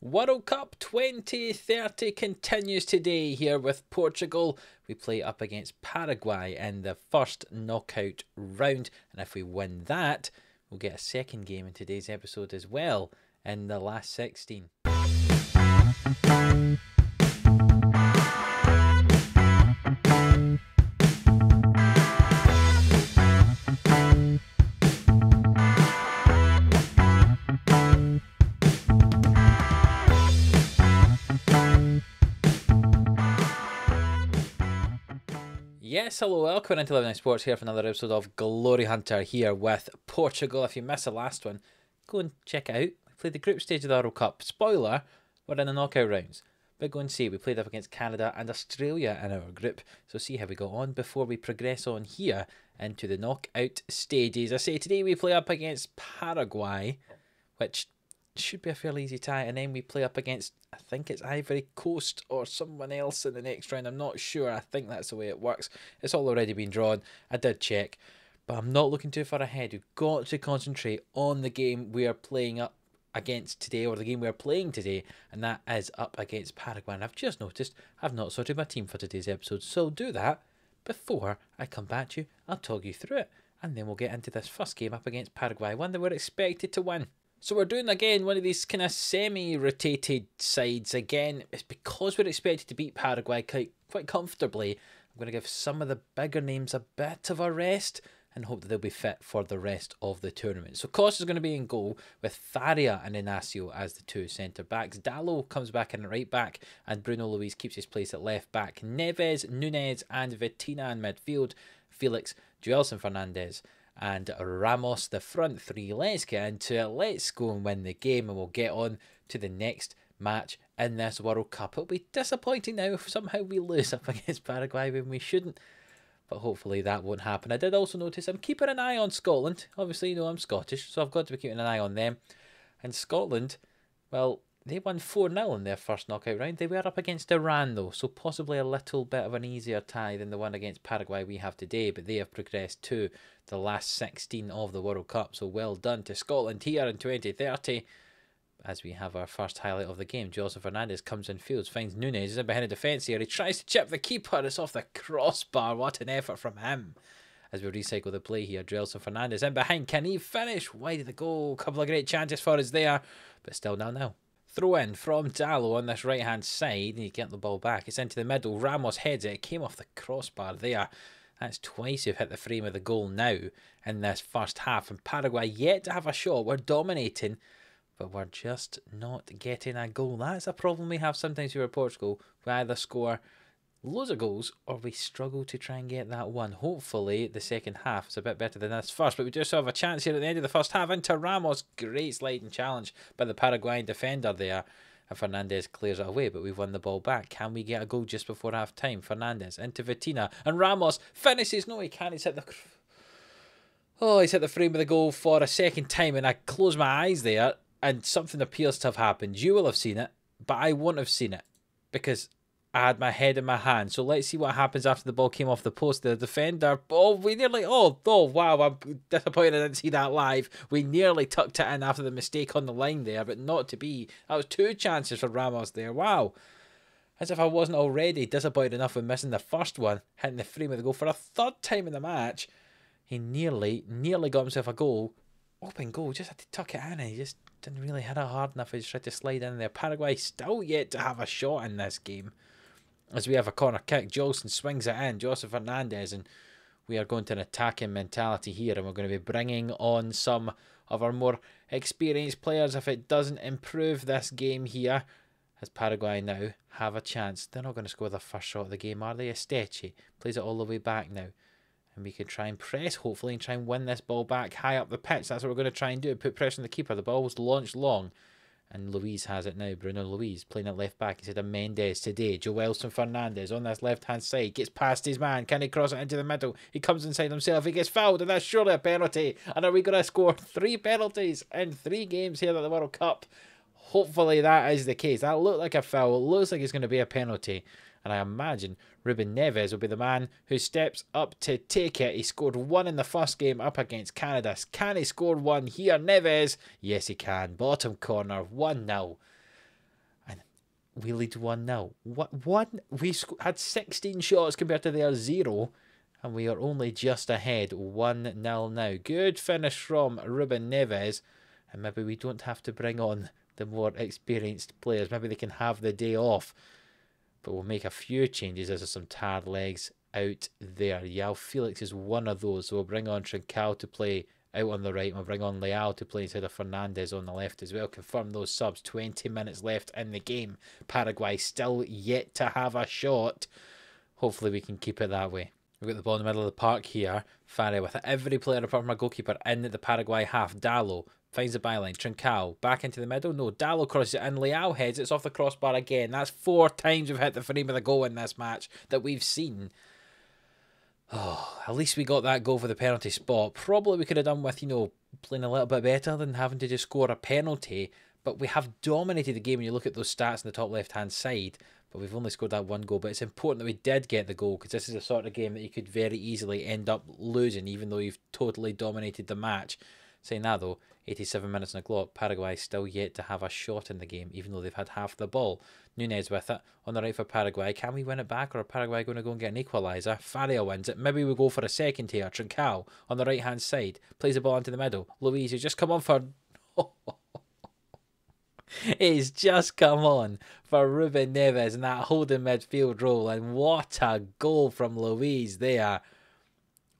World Cup 2030 continues today here with Portugal. We play up against Paraguay in the first knockout round, and if we win that, we'll get a second game in today's episode as well in the last 16. Yes, hello, welcome into Livestreams Sports here for another episode of Glory Hunter here with Portugal. If you missed the last one, go and check it out. We played the group stage of the World Cup. Spoiler, we're in the knockout rounds. But go and see, we played up against Canada and Australia in our group. So see how we got on before we progress on here into the knockout stages. I say today we play up against Paraguay, which should be a fairly easy tie, and then we play up against, I think it's Ivory Coast or someone else in the next round. I'm not sure. I think that's the way it works. It's all already been drawn. I did check, but I'm not looking too far ahead. We've got to concentrate on the game we are playing up against today, or the game we are playing today, and that is up against Paraguay. And I've just noticed I've not sorted my team for today's episode, so do that before I come back to you. I'll talk you through it, and then we'll get into this first game up against Paraguay, one that we're expected to win. So we're doing again one of these kind of semi-rotated sides again. It's because we're expected to beat Paraguay quite comfortably. I'm going to give some of the bigger names a bit of a rest and hope that they'll be fit for the rest of the tournament. So Costa is going to be in goal with SerieA and Inacio as the two centre-backs. Dalot comes back in at right back and Bruno Luis keeps his place at left back. Neves, Nunes and Vitina in midfield. Felix, Joelson Fernandes and Ramos, the front three. Let's get into it. Let's go and win the game, and we'll get on to the next match in this World Cup. It'll be disappointing now if somehow we lose up against Paraguay when we shouldn't, but hopefully that won't happen. I did also notice I'm keeping an eye on Scotland. Obviously, you know I'm Scottish, so I've got to be keeping an eye on them. And Scotland, well, they won 4-0 in their first knockout round. They were up against Iran though, so possibly a little bit of an easier tie than the one against Paraguay we have today, but they have progressed to the last 16 of the World Cup, so well done to Scotland here in 2030. As we have our first highlight of the game, Joelson Fernandes comes in fields, finds Nunes, is behind a defence here, he tries to chip the keeper, it's off the crossbar, what an effort from him. As we recycle the play here, Joelson Fernandes in behind, can he finish? Wide of the goal, couple of great chances for us there, but still 0-0. Throw in from Dalot on this right hand side, and you get the ball back, it's into the middle, Ramos heads it, it came off the crossbar there. That's twice you've hit the frame of the goal now in this first half, and Paraguay yet to have a shot. We're dominating, but we're just not getting a goal. That's a problem we have sometimes here at Portugal. We either score loads of goals or we struggle to try and get that one. Hopefully the second half is a bit better than this first, but we just have a chance here at the end of the first half into Ramos. Great sliding challenge by the Paraguayan defender there, and Fernandes clears it away, but we've won the ball back. Can we get a goal just before half time? Fernandes into Vitina, and Ramos finishes. No, he can't. He's hit the... Oh, he's hit the frame of the goal for a second time, and I close my eyes there, and something appears to have happened. You will have seen it, but I won't have seen it, because I had my head in my hand. So let's see what happens after the ball came off the post. The defender, we nearly, oh wow, I'm disappointed I didn't see that live. We nearly tucked it in after the mistake on the line there, but not to be. That was two chances for Ramos there. Wow. As if I wasn't already disappointed enough with missing the first one, hitting the frame of the goal for a third time in the match. He nearly got himself a goal. Open goal, just had to tuck it in, and he just didn't really hit it hard enough. He just tried to slide in there. Paraguay still yet to have a shot in this game. As we have a corner kick, Joelson swings it in, Joelson Fernandes, and we are going to an attacking mentality here, and we're going to be bringing on some of our more experienced players if it doesn't improve this game here, as Paraguay now have a chance. They're not going to score the first shot of the game, are they? Esteche plays it all the way back now, and we can try and press, hopefully, and try and win this ball back high up the pitch. That's what we're going to try and do, put pressure on the keeper. The ball was launched long, and Luis has it now. Bruno Luis playing at left back instead of Mendes today. Joelson Fernandes on this left hand side. Gets past his man. Can he cross it into the middle? He comes inside himself. He gets fouled, and that's surely a penalty. And are we going to score 3 penalties in 3 games here at the World Cup? Hopefully that is the case. That looked like a foul. It looks like it's going to be a penalty. And I imagine Ruben Neves will be the man who steps up to take it. He scored 1 in the first game up against Canada. Can he score 1 here? Neves, yes he can. Bottom corner, 1-0. we lead 1-0. What? One? We had 16 shots compared to their 0. And we are only just ahead, 1-0 now. Good finish from Ruben Neves. And maybe we don't have to bring on the more experienced players. Maybe they can have the day off. But we'll make a few changes as there's some tired legs out there. Yao Felix is one of those. So we'll bring on Trincao to play out on the right. We'll bring on Leao to play instead of Fernandes on the left as well. Confirm those subs. 20 minutes left in the game. Paraguay still yet to have a shot. Hopefully we can keep it that way. We've got the ball in the middle of the park here. Farre with every player apart from our goalkeeper in the Paraguay half. Dallo finds the byline. Trincao back into the middle. No, Dallo crosses it in. Leao heads. It's off the crossbar again. That's 4 times we've hit the frame of the goal in this match that we've seen. Oh, at least we got that goal for the penalty spot. Probably we could have done with, playing a little bit better than having to just score a penalty. But we have dominated the game when you look at those stats in the top left-hand side. But we've only scored that 1 goal. But it's important that we did get the goal, because this is the sort of game that you could very easily end up losing, even though you've totally dominated the match. Saying that though, 87 minutes on the clock, Paraguay still yet to have a shot in the game, even though they've had half the ball. Nunez with it, on the right for Paraguay. Can we win it back, or are Paraguay going to go and get an equaliser? Faria wins it. Maybe we go for a second here. Trincao on the right-hand side, plays the ball into the middle. Luis, who's just come on for... He's just come on for Ruben Neves in that holding midfield role. And what a goal from Luis there.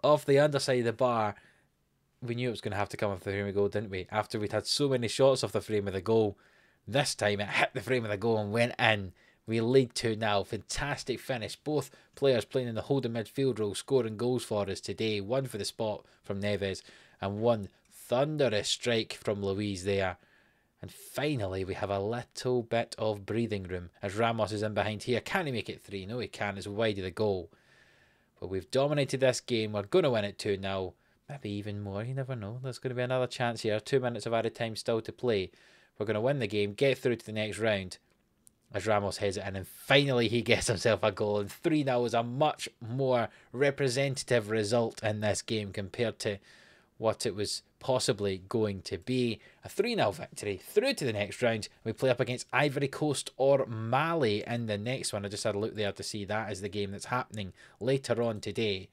Off the underside of the bar. We knew it was going to have to come off the frame of the goal, didn't we? After we'd had so many shots off the frame of the goal. This time it hit the frame of the goal and went in. We lead 2-0. Fantastic finish. Both players playing in the holding midfield role, scoring goals for us today. One for the spot from Neves and one thunderous strike from Luis there. And finally, we have a little bit of breathing room as Ramos is in behind here. Can he make it 3? No, he can. It's wide of the goal. But we've dominated this game. We're going to win it 2-0. Maybe even more. You never know. There's going to be another chance here. 2 minutes of added time still to play. We're going to win the game, get through to the next round as Ramos heads it in. And finally, he gets himself a goal. And 3-0 is a much more representative result in this game compared to what it was possibly going to be. A 3-0 victory through to the next round. We play up against Ivory Coast or Mali in the next one. I just had a look there to see that is the game that's happening later on today.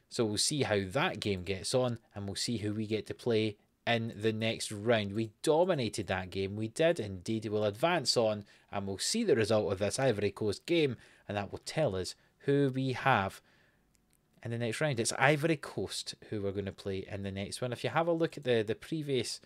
So we'll see how that game gets on, and we'll see who we get to play in the next round. We dominated that game. We did indeed. We'll advance on, and we'll see the result of this Ivory Coast game, and that will tell us who we have in the next round. It's Ivory Coast who we're going to play in the next one. If you have a look at the previous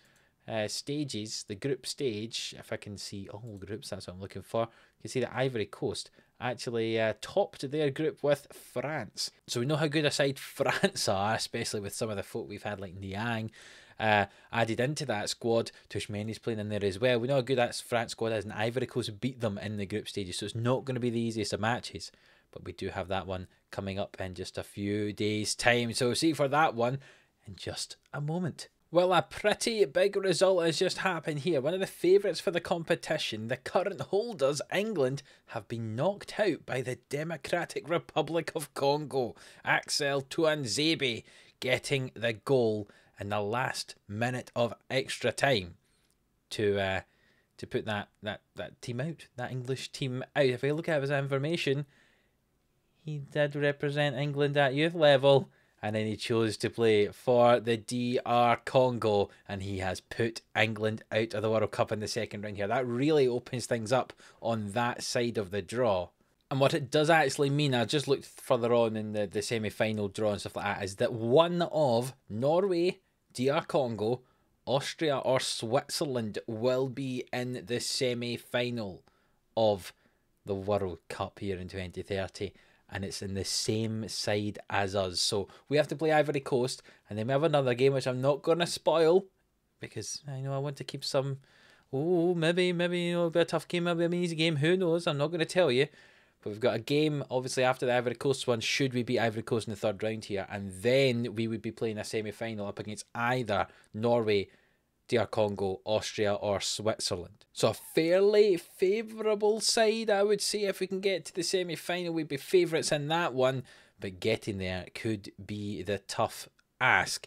stages, the group stage, if I can see all groups, that's what I'm looking for. You can see that Ivory Coast actually topped their group with France. So we know how good a side France are, especially with some of the folk we've had like Niang added into that squad. Tushmeni's playing in there as well. We know how good that France squad is, and Ivory Coast beat them in the group stages, so it's not going to be the easiest of matches. But we do have that one coming up in just a few days' time. So we'll see for that one in just a moment. Well, a pretty big result has just happened here. One of the favourites for the competition, the current holders, England, have been knocked out by the Democratic Republic of Congo. Axel Tuanzebe getting the goal in the last minute of extra time to put that team out, that English team out. If I look at his information, he did represent England at youth level, and then he chose to play for the DR Congo, and he has put England out of the World Cup in the second round here. That really opens things up on that side of the draw. And what it does actually mean, I just looked further on in the semi-final draw and stuff like that, is that one of Norway, DR Congo, Austria or Switzerland will be in the semi-final of the World Cup here in 2030. And it's in the same side as us. So we have to play Ivory Coast, and then we have another game which I'm not going to spoil, because I know I want to keep some, maybe a bit of a tough game, maybe an easy game, who knows, I'm not going to tell you. But we've got a game, obviously, after the Ivory Coast one, should we beat Ivory Coast in the third round here, and then we would be playing a semi-final up against either Norway, DR Congo, Austria or Switzerland. So a fairly favourable side, I would say. If we can get to the semi-final, we'd be favourites in that one. But getting there could be the tough ask.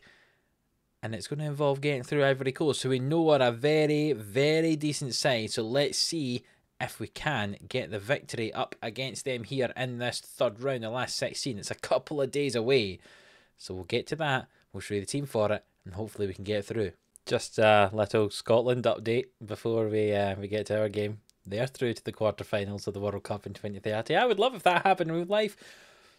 And it's going to involve getting through Ivory Coast, so we know are a very, very decent side. So let's see if we can get the victory up against them here in this third round, the last 16. It's a couple of days away, so we'll get to that. We'll show you the team for it, and hopefully we can get through. Just a little Scotland update before we get to our game. They're through to the quarterfinals of the World Cup in 2030. I would love if that happened in real life.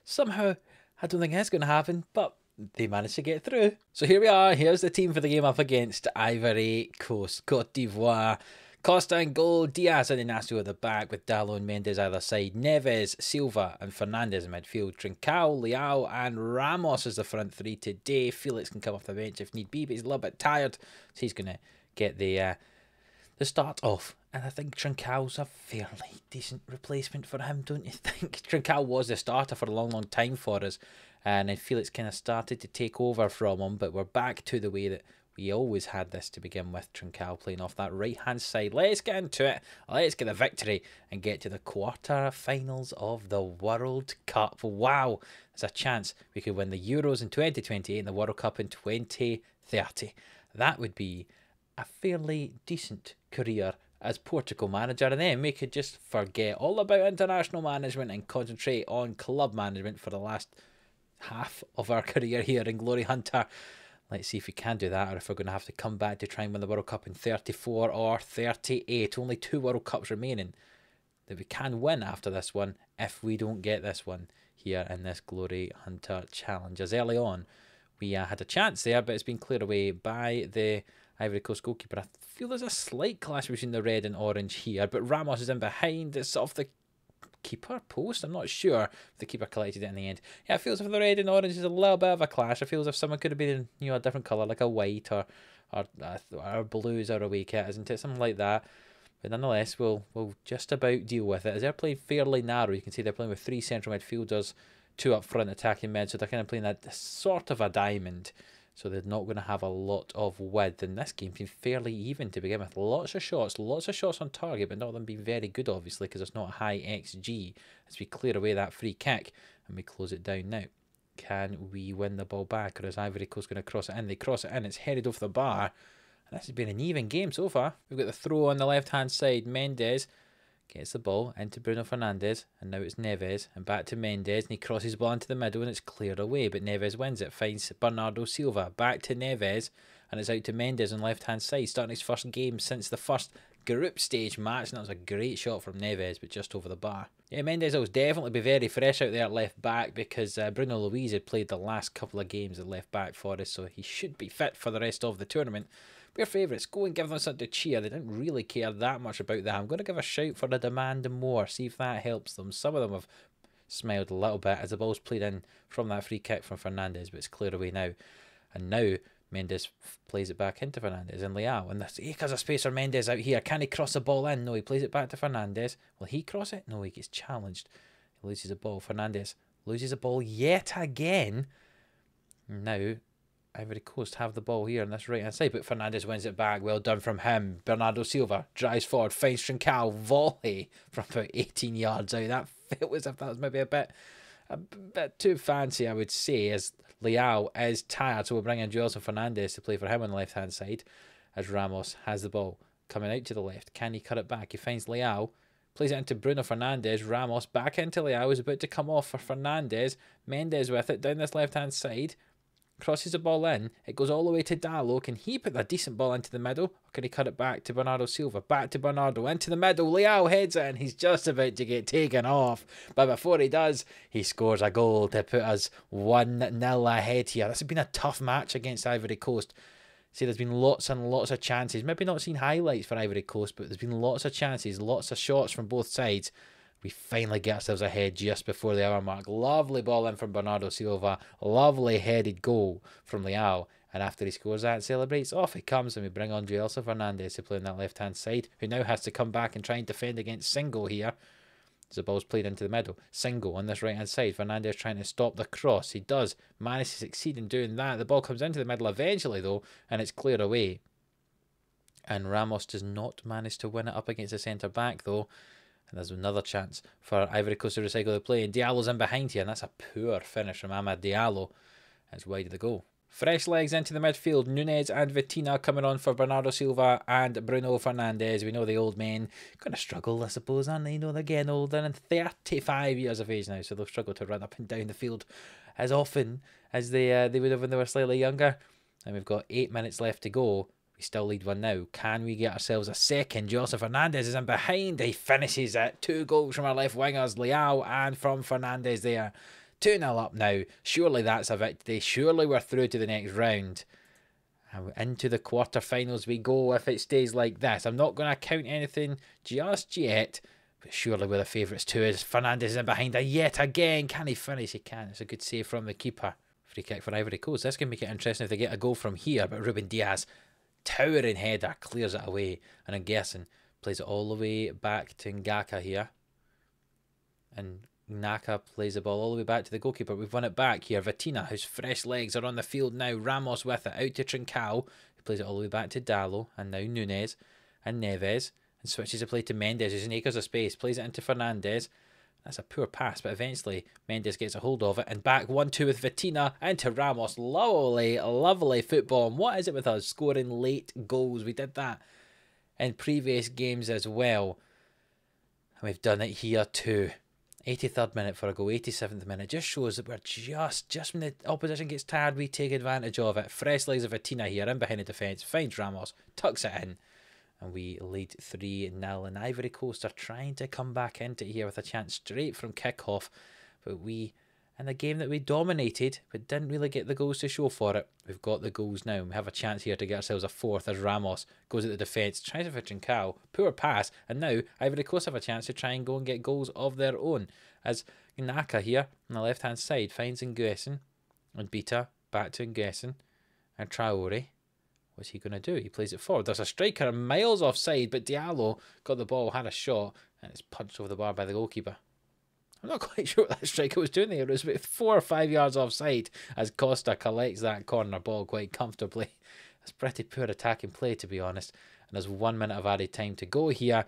Somehow, I don't think it's going to happen, but they managed to get through. So here we are. Here's the team for the game up against Ivory Coast. Cote d'Ivoire. Costa in goal, Diaz and Inacio at the back with Dalot and Mendes either side. Neves, Silva and Fernandes in midfield. Trincao, Leao and Ramos as the front three today. Felix can come off the bench if need be, but he's a little bit tired, so he's going to get the start off. And I think Trincao's a fairly decent replacement for him, don't you think? Trincao was the starter for a long, long time for us, and then Felix kind of started to take over from him, but we're back to the way that we always had this to begin with. Trincao playing off that right-hand side. Let's get into it. Let's get the victory and get to the quarter-finals of the World Cup. Wow, there's a chance we could win the Euros in 2028 and the World Cup in 2030. That would be a fairly decent career as Portugal manager, and then we could just forget all about international management and concentrate on club management for the last half of our career here in Glory Hunter. Let's see if we can do that, or if we're going to have to come back to try and win the World Cup in 34 or 38. Only 2 World Cups remaining that we can win after this one if we don't get this one here in this Glory Hunter Challenge. As early on, we had a chance there, but it's been cleared away by the Ivory Coast goalkeeper. I feel there's a slight clash between the red and orange here, but Ramos is in behind. It's off the keeper post. I'm not sure if the keeper collected it in the end. Yeah, it feels as if the red and orange is a little bit of a clash. It feels as if someone could have been, you know, a different colour, like a white or blues or away kit, isn't it? Something like that. But nonetheless, we'll just about deal with it. As they're playing fairly narrow, you can see they're playing with 3 central midfielders, 2 up front attacking mid, so they're kind of playing that sort of a diamond. So they're not going to have a lot of width. And this game's been fairly even to begin with. Lots of shots on target, but not them being very good, obviously, because it's not a high XG. As we clear away that free kick and we close it down now. Can we win the ball back, or is Ivory Coast going to cross it in? They cross it in. It's headed off the bar. And this has been an even game so far. We've got the throw on the left-hand side. Mendes gets the ball into Bruno Fernandes, and now it's Neves, and back to Mendes, and he crosses the ball into the middle, and it's cleared away, but Neves wins it, finds Bernardo Silva, back to Neves, and it's out to Mendes on the left-hand side, starting his first game since the first group stage match, and that was a great shot from Neves, but just over the bar. Yeah, Mendes will definitely be very fresh out there at left back, because Bruno Luiz had played the last couple of games at left back for us, so he should be fit for the rest of the tournament. We're favourites. Go and give them something to cheer. They didn't really care that much about that. I'm going to give a shout for the demand more. See if that helps them. Some of them have smiled a little bit as the ball's played in from that free kick from Fernandes, but it's cleared away now. And now Mendes plays it back into Fernandes and Leao. And there's acres of space for Mendes out here. Can he cross the ball in? No, he plays it back to Fernandes. Will he cross it? No, he gets challenged. He loses the ball. Fernandes loses the ball yet again. Now Ivory Coast have the ball here on this right hand side, but Fernandes wins it back. Well done from him. Bernardo Silva drives forward, finds Trincao, volley from about 18 yards out. That felt as if that was maybe a bit too fancy, I would say, as Leao is tired. So we'll bring in Joelson Fernandes to play for him on the left hand side, as Ramos has the ball coming out to the left. Can he cut it back? He finds Leao, plays it into Bruno Fernandes. Ramos back into Leao, is about to come off for Fernandes. Mendes with it down this left hand side. Crosses the ball in. It goes all the way to Dalot. Can he put a decent ball into the middle? Or can he cut it back to Bernardo Silva? Back to Bernardo. Into the middle. Leao heads it, and he's just about to get taken off. But before he does, he scores a goal to put us 1-0 ahead here. This has been a tough match against Ivory Coast. See, there's been lots and lots of chances. Maybe not seen highlights for Ivory Coast, but there's been lots of chances, lots of shots from both sides. We finally get ourselves ahead just before the hour mark. Lovely ball in from Bernardo Silva. Lovely headed goal from Leao. And after he scores that and celebrates, off he comes, and we bring on Joelson Fernandes to play on that left-hand side, who now has to come back and try and defend against Singo here. As the ball's played into the middle. Singo on this right-hand side. Fernandes trying to stop the cross. He does manage to succeed in doing that. The ball comes into the middle eventually, though, and it's cleared away. And Ramos does not manage to win it up against the centre-back, though. And there's another chance for Ivory Coast to recycle the play. And Diallo's in behind here. And that's a poor finish from Amad Diallo. It's wide of the goal. Fresh legs into the midfield. Nunes and Vitina coming on for Bernardo Silva and Bruno Fernandes. We know the old men going to struggle, I suppose, aren't they? You know, they're getting older and 35 years of age now, so they'll struggle to run up and down the field as often as they would have when they were slightly younger. And we've got 8 minutes left to go. We still lead 1-0. Can we get ourselves a second? Joseph Fernandes is in behind. He finishes it. 2 goals from our left wingers, Leao and from Fernandes there. 2-0 up now. Surely that's a victory. Surely we're through to the next round. And into the quarterfinals we go if it stays like this. I'm not going to count anything just yet. But surely we're the favourites too. As Fernandes is in behind yet again. Can he finish? He can. It's a good save from the keeper. Free kick for Ivory Coast. This can make it interesting if they get a goal from here. But Ruben Diaz, towering header, clears it away. And I'm guessing plays it all the way back to Ngaka here. And Naka plays the ball all the way back to the goalkeeper. We've won it back here. Vitina, whose fresh legs are on the field now. Ramos with it out to Trincao, who plays it all the way back to Dallo. And now Nunes and Neves. And switches the play to Mendes, who's in acres of space. Plays it into Fernandes. That's a poor pass, but eventually Mendes gets a hold of it. And back 1-2 with Vitina into Ramos. Lovely, lovely football. And what is it with us scoring late goals? We did that in previous games as well. And we've done it here too. 83rd minute for a goal, 87th minute. Just shows that we're just when the opposition gets tired, we take advantage of it. Fresh legs of Vitina here in behind the defence. Finds Ramos, tucks it in. And we lead 3-0. And Ivory Coast are trying to come back into it here with a chance straight from kickoff. But we, in a game that we dominated, but didn't really get the goals to show for it, we've got the goals now. We have a chance here to get ourselves a fourth as Ramos goes at the defence, tries to fit Trincao, poor pass. And now Ivory Coast have a chance to try and go and get goals of their own. As Naka here on the left-hand side finds Nguesson. And Bita back to Nguesson. And Traore. What's he going to do? He plays it forward. There's a striker miles offside, but Diallo got the ball, had a shot, and it's punched over the bar by the goalkeeper. I'm not quite sure what that striker was doing there. It was about 4 or 5 yards offside as Costa collects that corner ball quite comfortably. That's pretty poor attacking play, to be honest. And there's 1 minute of added time to go here.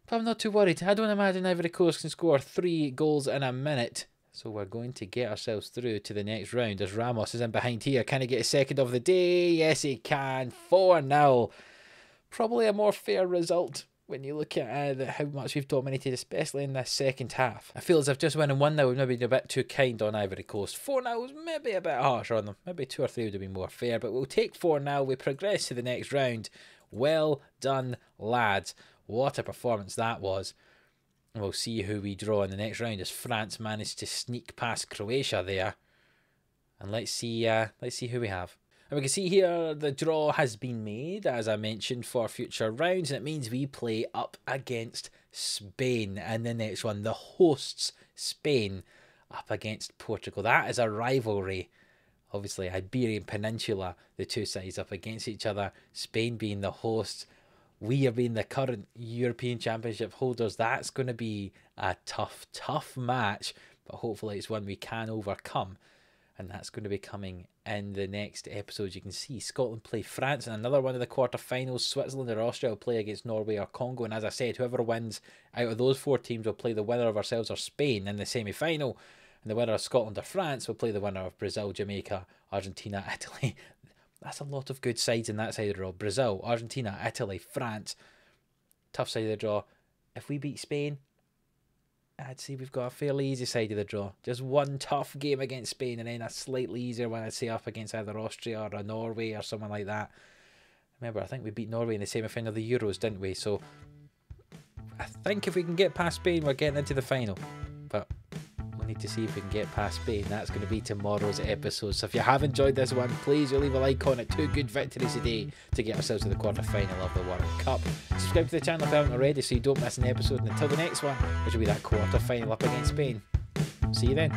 But I'm not too worried. I don't imagine Ivory Coast can score 3 goals in a minute. So we're going to get ourselves through to the next round as Ramos is in behind here. Can he get a second of the day? Yes, he can. 4-0. Probably a more fair result when you look at how much we've dominated, especially in this second half. I feel as if just winning 1-0 we've maybe been a bit too kind on Ivory Coast. 4-0 was maybe a bit harsher on them. Maybe 2 or 3 would have been more fair, but we'll take 4-0. We progress to the next round. Well done, lads. What a performance that was. We'll see who we draw in the next round as France managed to sneak past Croatia there. And let's see who we have. And we can see here the draw has been made, as I mentioned, for future rounds. And it means we play up against Spain in the next one. The hosts, Spain, up against Portugal. That is a rivalry. Obviously, Iberian Peninsula, the two sides up against each other. Spain being the hosts. We are being the current European Championship holders. That's going to be a tough, tough match. But hopefully it's one we can overcome. And that's going to be coming in the next episode. You can see Scotland play France in another one of the quarterfinals. Switzerland or Austria will play against Norway or Congo. And as I said, whoever wins out of those 4 teams will play the winner of ourselves or Spain in the semi-final. And the winner of Scotland or France will play the winner of Brazil, Jamaica, Argentina, Italy. That's a lot of good sides in that side of the draw. Brazil, Argentina, Italy, France. Tough side of the draw. If we beat Spain, I'd say we've got a fairly easy side of the draw. Just one tough game against Spain and then a slightly easier one, I'd say, up against either Austria or a Norway or someone like that. Remember, I think we beat Norway in the semi-final of the Euros, didn't we? So I think if we can get past Spain, we're getting into the final. But we need to see if we can get past Spain. That's going to be tomorrow's episode. So if you have enjoyed this one, please leave a like on it. 2 good victories today to get ourselves to the quarter-final of the World Cup. Subscribe to the channel if you haven't already so you don't miss an episode. And until the next one, which will be that quarter-final up against Spain. See you then.